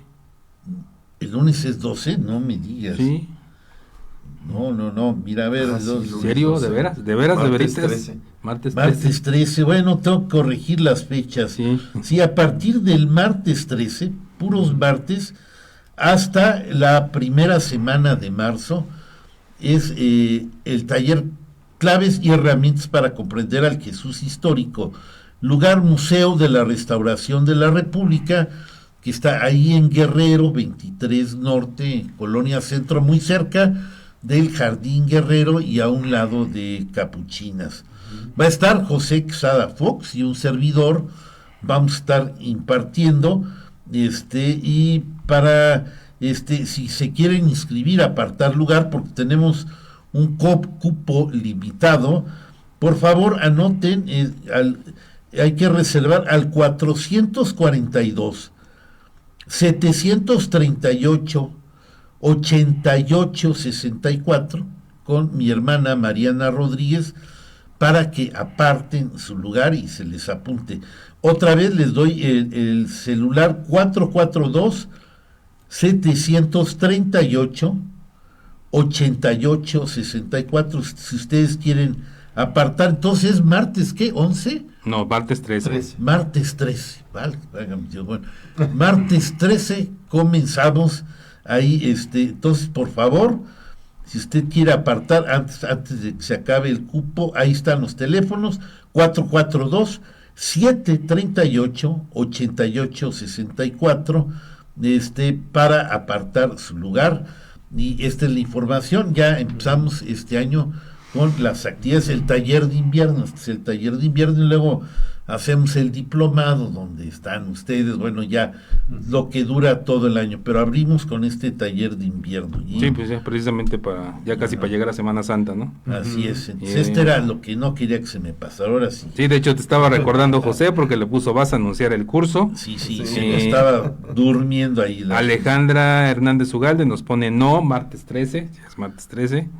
¿El lunes es 12? No me digas. Sí. No, mira, a ver, Sí, ¿En serio? ¿De veras? ¿De veras? ¿De Martes veritas? 13. Martes 13. martes 13, bueno, tengo que corregir las fechas. Sí. Sí, a partir del martes 13, puros martes, hasta la primera semana de marzo, es el taller Claves y Herramientas para comprender al Jesús histórico, lugar Museo de la Restauración de la República, que está ahí en Guerrero, 23 Norte, Colonia Centro, muy cerca del Jardín Guerrero y a un lado de Capuchinas. Va a estar José Quesada Fox y un servidor, vamos a estar impartiendo, y para, si se quieren inscribir, apartar lugar, porque tenemos un cupo limitado, por favor anoten, hay que reservar al 442 738 8864 con mi hermana Mariana Rodríguez, para que aparten su lugar y se les apunte. Otra vez les doy el celular 442 738 8864 si ustedes quieren apartar. Entonces, martes, ¿qué? ¿11? No, martes 13. Martes 13, vale, válgame Dios, bueno, martes 13 comenzamos ahí, entonces, por favor, si usted quiere apartar antes de que se acabe el cupo, ahí están los teléfonos, 442-738-8864, para apartar su lugar, y esta es la información. Ya empezamos este año con las actividades, el taller de invierno, y luego hacemos el diplomado donde están ustedes, bueno, ya lo que dura todo el año, pero abrimos con este taller de invierno. Sí, pues ya, precisamente ya casi para llegar a Semana Santa, ¿no? Así es, entonces era lo que no quería que se me pasara, ahora sí. Sí, de hecho te estaba recordando, José, porque le puso, vas a anunciar el curso. Sí, estaba durmiendo ahí. Alejandra Hernández Ugalde nos pone martes 13, ya es martes 13.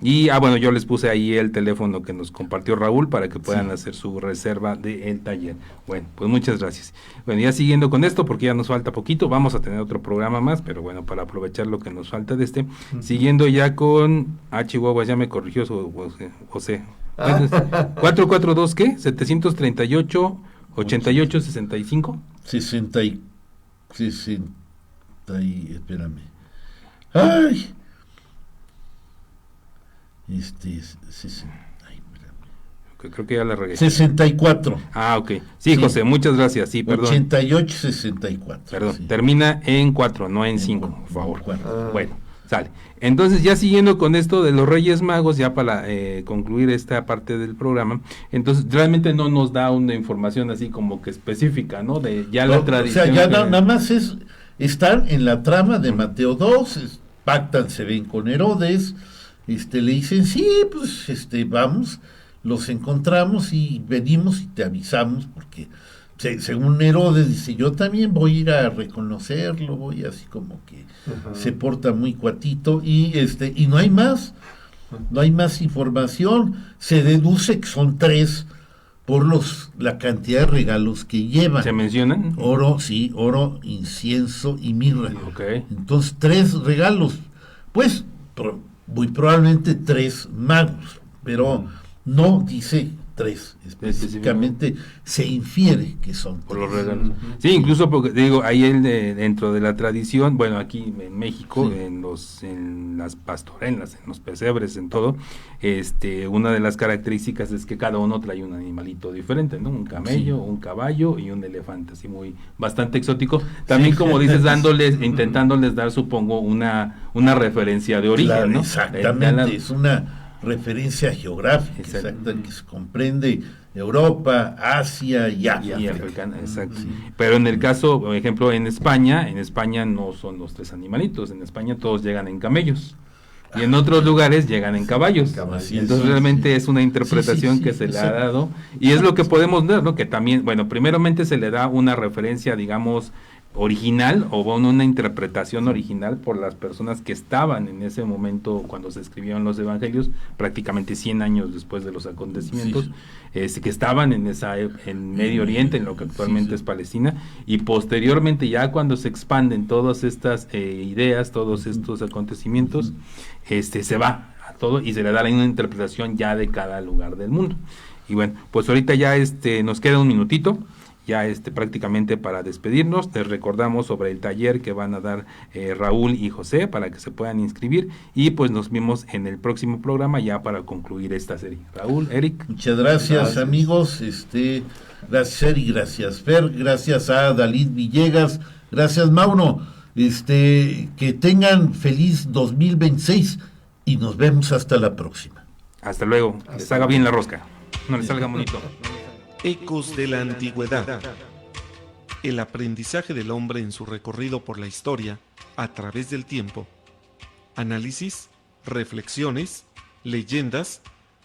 Y bueno, yo les puse ahí el teléfono que nos compartió Raúl para que puedan hacer su reserva del taller. Bueno, pues muchas gracias. Bueno, ya siguiendo con esto, porque ya nos falta poquito, vamos a tener otro programa más, pero bueno, para aprovechar lo que nos falta de siguiendo ya con Chihuahua, ya me corrigió José. 442, ¿qué? 738 8865 60 espérame. Ay. Creo que ya la regué. 64. Ah, ok. Sí, José, muchas gracias. Sí, perdón. 88-64. Perdón, sí. Termina en 4, no en 5, por favor. Bueno, sale. Entonces, ya siguiendo con esto de los Reyes Magos, ya para concluir esta parte del programa, entonces realmente no nos da una información así como que específica, ¿no? De ya la tradición. O sea, ya nada más están en la trama de Mateo 2, pactan, se ven con Herodes, le dicen, sí, pues, vamos, los encontramos y venimos y te avisamos, porque según Herodes dice, yo también voy a ir a reconocerlo, voy así como que se porta muy cuatito, y no hay más información, se deduce que son 3 por la cantidad de regalos que llevan. ¿Se mencionan? Oro, incienso y mirra. Okay. Entonces 3 regalos, pues muy probablemente 3 magos, pero no dice 3, específicamente se infiere que son 3. Por los regalos. Sí, incluso porque digo, ahí dentro de la tradición, bueno, aquí en México, en las pastorelas, en los pesebres, en todo, una de las características es que cada uno trae un animalito diferente, ¿no? Un camello, un caballo y un elefante, así bastante exótico. También, como dices, intentándoles dar, supongo, una referencia de origen, claro, ¿no? Exactamente, es una referencia geográfica, exacta, que se comprende Europa, Asia y África. Exacto. Sí. Pero en el caso, por ejemplo, en España no son los 3 animalitos, en España todos llegan en camellos. Y en otros lugares llegan en caballos. Entonces realmente es una interpretación que se le ha dado. Y es lo que podemos ver, ¿no? Que también, bueno, primeramente se le da una referencia, digamos, original, o bueno, una interpretación original por las personas que estaban en ese momento cuando se escribieron los evangelios, prácticamente 100 años después de los acontecimientos, que estaban en Medio Oriente, en lo que actualmente es Palestina, y posteriormente ya cuando se expanden todas estas ideas, todos estos acontecimientos, se va a todo y se le da una interpretación ya de cada lugar del mundo. Y bueno, pues ahorita ya nos queda un minutito, ya prácticamente para despedirnos. Les recordamos sobre el taller que van a dar Raúl y José para que se puedan inscribir, y pues nos vemos en el próximo programa ya para concluir esta serie. Raúl, Eric. Muchas gracias, amigos. Gracias, Eric, gracias, Fer, gracias a Dalit Villegas, gracias, Mauro. Que tengan feliz 2026 y nos vemos hasta la próxima. Hasta luego. Les haga bien la rosca. No les salga bonito. Ecos de la antigüedad. El aprendizaje del hombre en su recorrido por la historia a través del tiempo. Análisis, reflexiones, leyendas,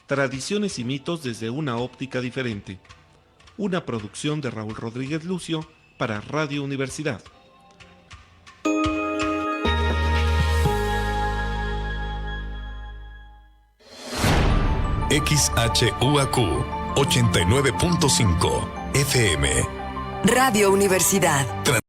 tradiciones y mitos desde una óptica diferente. Una producción de Raúl Rodríguez Lucio para Radio Universidad. XHUAQ 89.5 FM. Radio Universidad.